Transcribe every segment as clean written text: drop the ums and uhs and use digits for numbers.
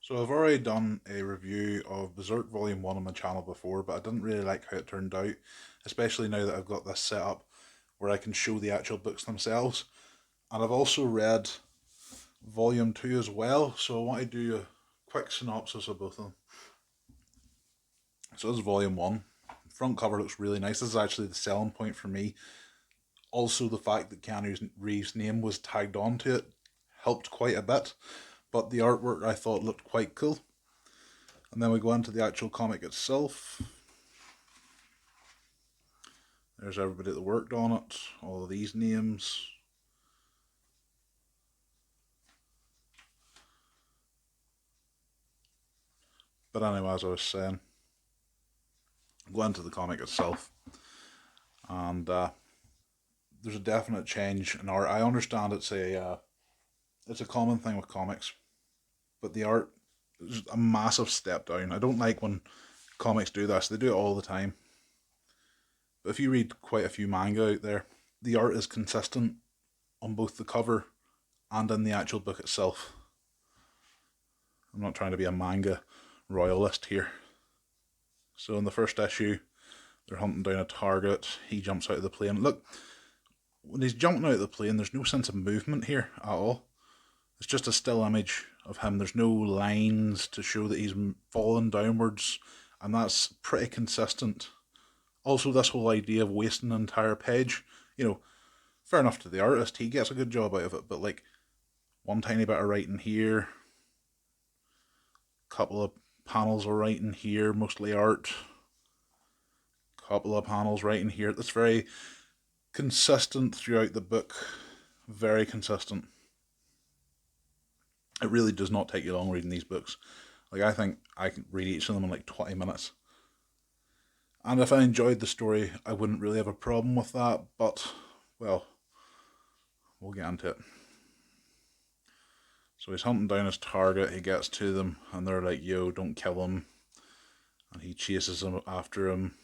So I've already done a review of Berserk Volume 1 on my channel before, but I didn't really like how it turned out, especially now that I've got this set up where I can show the actual books themselves. And I've also read Volume 2 as well, so I want to do a quick synopsis of both of them. So this is Volume 1. Front cover looks really nice. This is actually the selling point for me. Also, the fact that Keanu Reeves' name was tagged onto it helped quite a bit, but the artwork I thought looked quite cool. And then we go into the actual comic itself. There's everybody that worked on it, all of these names. But anyway, as I was saying, go into the comic itself, and there's a definite change in art. I understand it's a common thing with comics, but the art is a massive step down. I don't like when comics do this. They do it all the time. But if you read quite a few manga out there, the art is consistent on both the cover and in the actual book itself. I'm not trying to be a manga royalist here. So in the first issue, they're hunting down a target. He jumps out of the plane. Look, when he's jumping out of the plane, there's no sense of movement here at all. It's just a still image of him. There's no lines to show that he's falling downwards, and that's pretty consistent. Also, this whole idea of wasting an entire page, fair enough to the artist, he gets a good job out of it, but like one tiny bit of writing here, couple of panels of writing here, mostly art, couple of panels writing here. That's very consistent throughout the book, very consistent. It really does not take you long reading these books. Like, I think I can read each of them in like 20 minutes. And if I enjoyed the story, I wouldn't really have a problem with that, but, well, we'll get into it. So he's hunting down his target, he gets to them, and they're like, yo, don't kill him. And he chases him after him.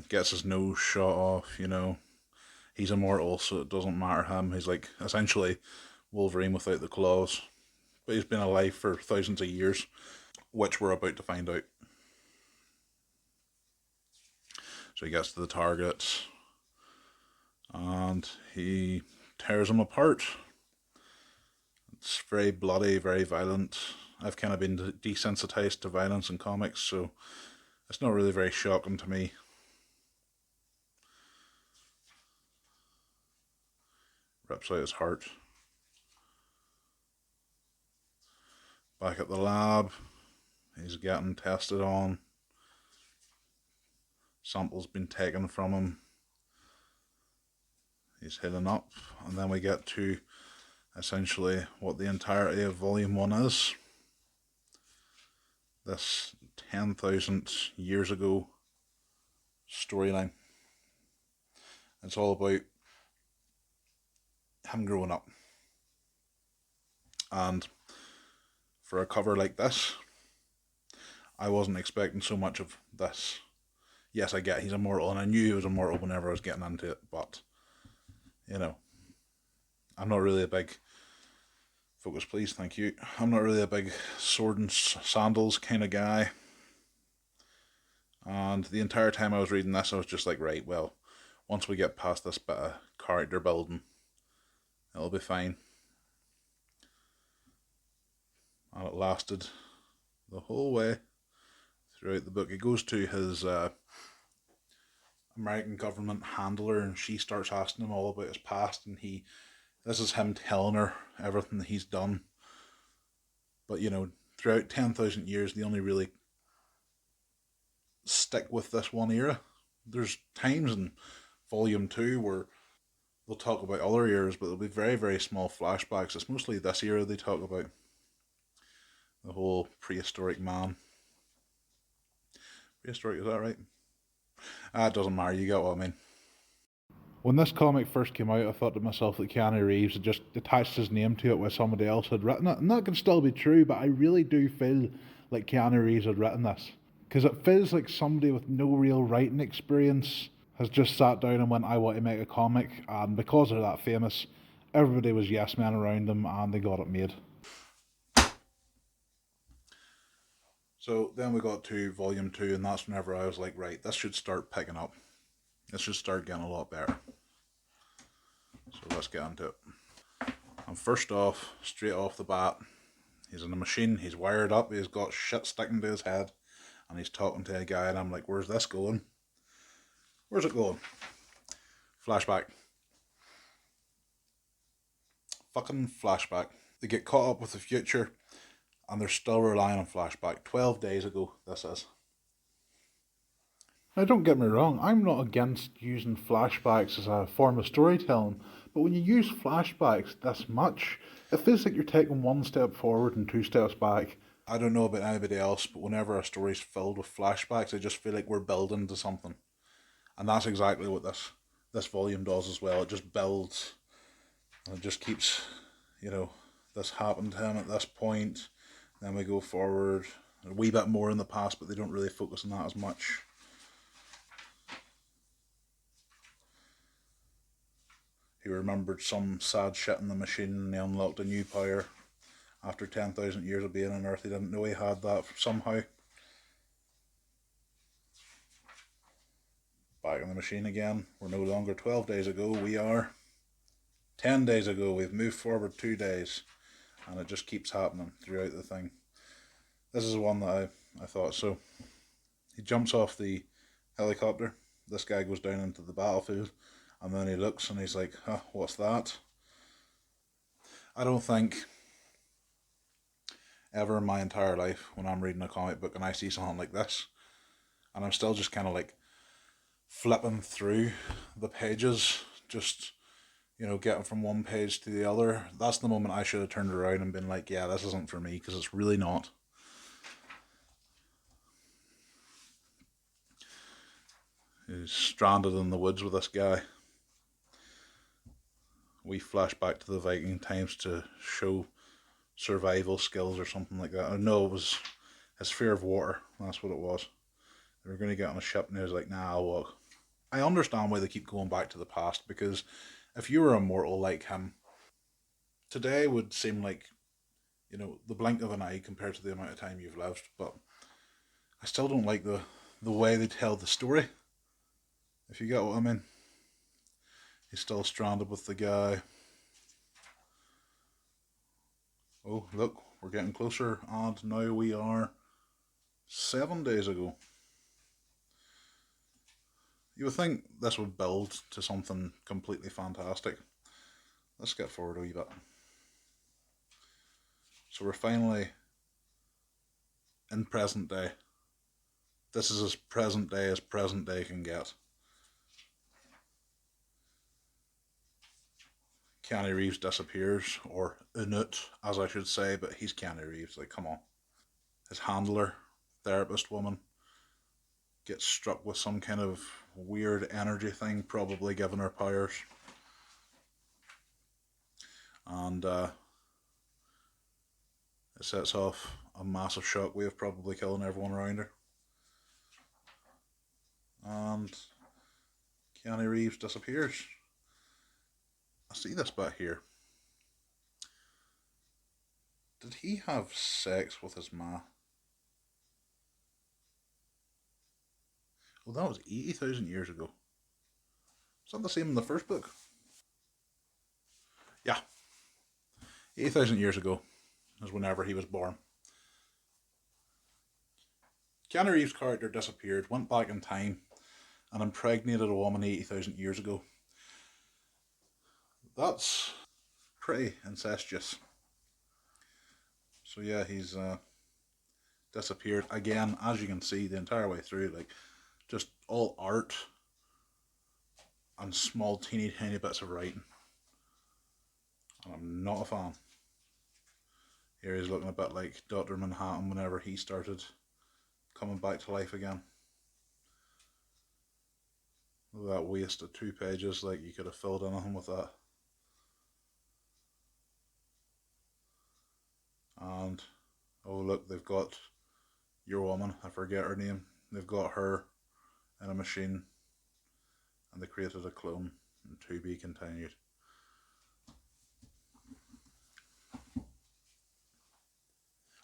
Gets his nose shot off, He's immortal, so it doesn't matter him. He's like, essentially, Wolverine without the claws. But he's been alive for thousands of years, which we're about to find out. So he gets to the target, and he tears him apart. It's very bloody, very violent. I've kind of been desensitized to violence in comics, so it's not really very shocking to me. Rips out his heart. Back at the lab, he's getting tested on. Samples been taken from him. He's healing up, and then we get to essentially what the entirety of Volume 1 is. This 10,000 years ago storyline. It's all about him growing up. And for a cover like this, I wasn't expecting so much of this. Yes, I get he's immortal, and I knew he was immortal whenever I was getting into it, but, I'm not really a big... Focus, please, thank you. I'm not really a big sword and sandals kind of guy. And the entire time I was reading this, I was just like, right, well, once we get past this bit of character building, it'll be fine. And it lasted the whole way throughout the book. He goes to his American government handler, and she starts asking him all about his past, and this is him telling her everything that he's done. But, throughout 10,000 years, they only really stick with this one era. There's times in Volume 2 where they'll talk about other eras, but there'll be very, very small flashbacks. It's mostly this era they talk about. The whole prehistoric man. Prehistoric, is that right? It doesn't matter, you get what I mean. When this comic first came out, I thought to myself that Keanu Reeves had just attached his name to it where somebody else had written it. And that can still be true, but I really do feel like Keanu Reeves had written this. Because it feels like somebody with no real writing experience has just sat down and went, I want to make a comic. And because they're that famous, Everybody was yes men around them, and they got it made. So then we got to volume 2, and that's whenever I was like, right, this should start picking up. This should start getting a lot better. So let's get into it. And first off, straight off the bat, he's in a machine, he's wired up, he's got shit sticking to his head, and he's talking to a guy, and I'm like, where's this going? Where's it going? Flashback. Fucking flashback. They get caught up with the future, and they're still relying on flashback. 12 days ago, this is. Now, don't get me wrong, I'm not against using flashbacks as a form of storytelling, but when you use flashbacks this much, it feels like you're taking one step forward and two steps back. I don't know about anybody else, but whenever a story's filled with flashbacks, I just feel like we're building to something. And that's exactly what this volume does as well. It just builds, and it just keeps, this happened to him at this point. Then we go forward a wee bit more in the past, but they don't really focus on that as much. He remembered some sad shit in the machine, and he unlocked a new power. After 10,000 years of being on Earth, he didn't know he had that somehow. Back in the machine again. We're no longer 12 days ago, we are 10 days ago. We've moved forward 2 days, and it just keeps happening throughout the thing. This is one that I thought so. He jumps off the helicopter. This guy goes down into the battlefield, and then he looks and he's like, huh, what's that? I don't think ever in my entire life when I'm reading a comic book and I see something like this, and I'm still just kind of like flipping through the pages, just, getting from one page to the other. That's the moment I should have turned around and been like, yeah, this isn't for me, because it's really not. He's stranded in the woods with this guy. We flash back to the Viking times to show survival skills or something like that. No, it was his fear of water. That's what it was. They were going to get on a ship, and he was like, nah, I'll walk. I understand why they keep going back to the past, because if you were immortal like him, today would seem like, the blink of an eye compared to the amount of time you've lived. But I still don't like the way they tell the story, if you get what I mean. He's still stranded with the guy. Oh, look, we're getting closer, and now we are 7 days ago. You would think this would build to something completely fantastic. Let's get forward a wee bit. So we're finally in present day. This is as present day can get. Keanu Reeves disappears, or Unut, as I should say, but he's Keanu Reeves, like, come on. His handler, therapist woman, gets struck with some kind of weird energy thing, probably giving her powers. And it sets off a massive shockwave, probably killing everyone around her. And Keanu Reeves disappears. I see this bit here. Did he have sex with his ma? Well, that was 80,000 years ago. Is that the same in the first book? Yeah. 80,000 years ago is whenever he was born. Keanu Reeves' character disappeared, went back in time, and impregnated a woman 80,000 years ago. That's pretty incestuous. So yeah, he's disappeared again, as you can see the entire way through, like, just all art and small teeny tiny bits of writing. And I'm not a fan. Here he's looking a bit like Dr. Manhattan whenever he started coming back to life again. Look at that waste of 2 pages, like you could have filled anything with that. And oh look, they've got your woman, I forget her name, they've got her in a machine, and they created a clone, and to be continued.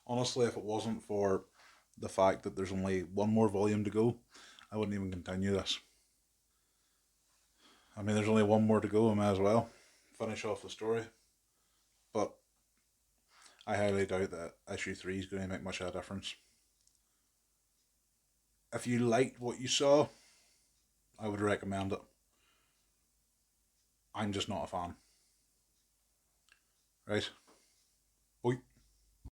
Honestly, if it wasn't for the fact that there's only one more volume to go, I wouldn't even continue this. I mean, there's only one more to go, I may as well finish off the story. But I highly doubt that issue 3 is going to make much of a difference. If you liked what you saw, I would recommend it. I'm just not a fan. Right? Bye.